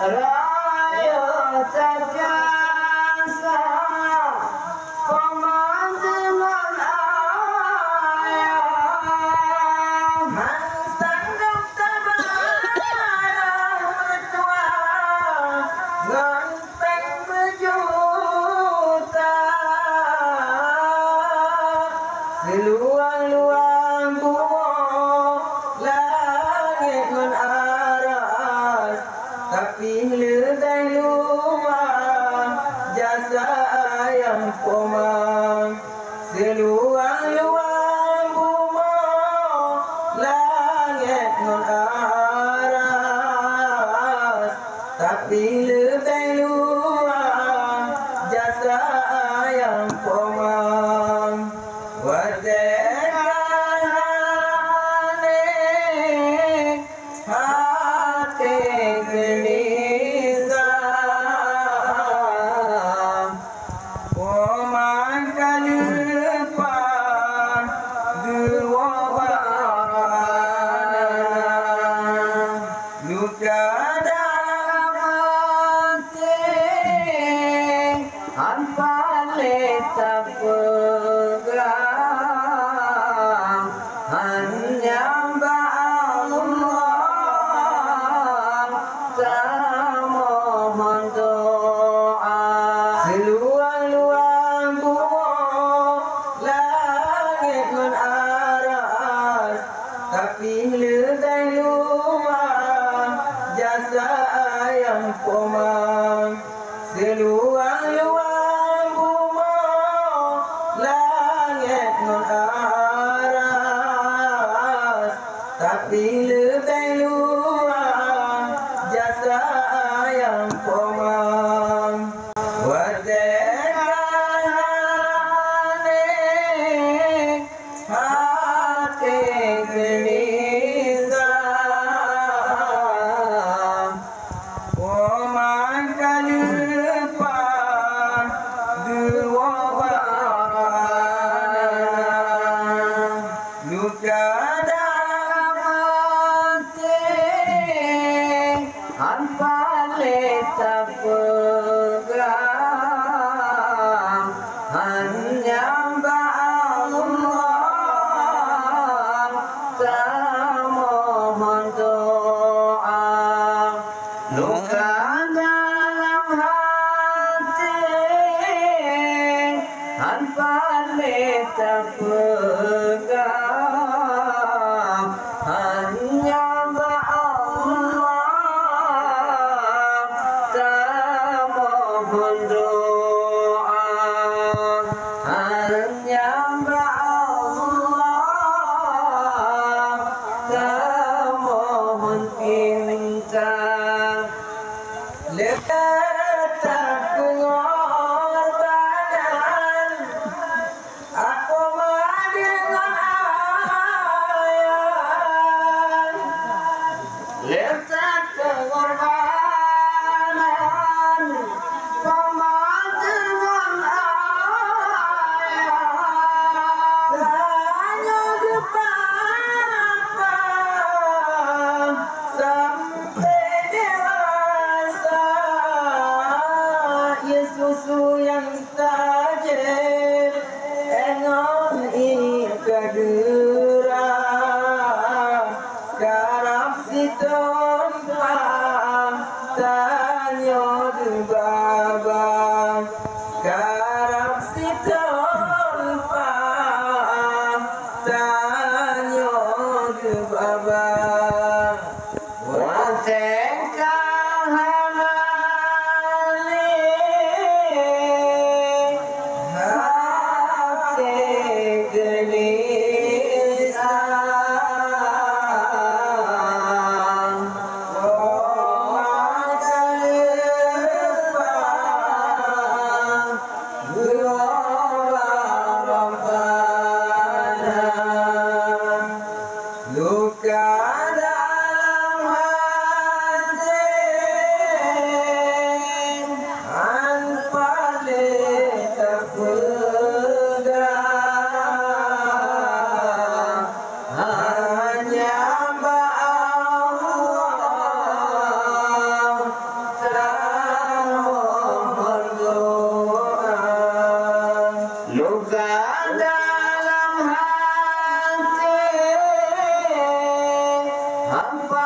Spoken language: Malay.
Raya terjasa pemandangan ayam sanggup terbarang bertua ganteng berjuta seluang-luang bunga langit nan aras tapi lebih luar jasa ayam komang seluang-luang bunga langit nan aras tapi lebih luar jasa ayam komang wajahane hati gelisah komangkan lupa dua warna luka dalam hati hampa letak pegang hanya Allah tak mohon doa seluang-luang bunga langit nan aras tapi lebih luar jasa ayam komang seluang-luang bunga langit nan aras tapi lebih luar jasa ayam komang wajahane hati gelisah komangkan lupa dua warna luka dalam hati hampa letak pegang hanya Allah tak mohon doa luka dalam hati hampa letak pegang hanya Allah tak mohon doa hanya Allah tak mohon pinta letak pengorbanan aku dengan ayam letak pengorbanan pemandangan ayam hanya betapa sampai dewasa Yesusu yang tajir engon ikadura karap sitompa tanyo dubaba karap sitompa tanyo dubaba wateka hamali hati gelisah komangkan lupa dua warna luka dalam hati tanpa letak pegang hanya Allah hampa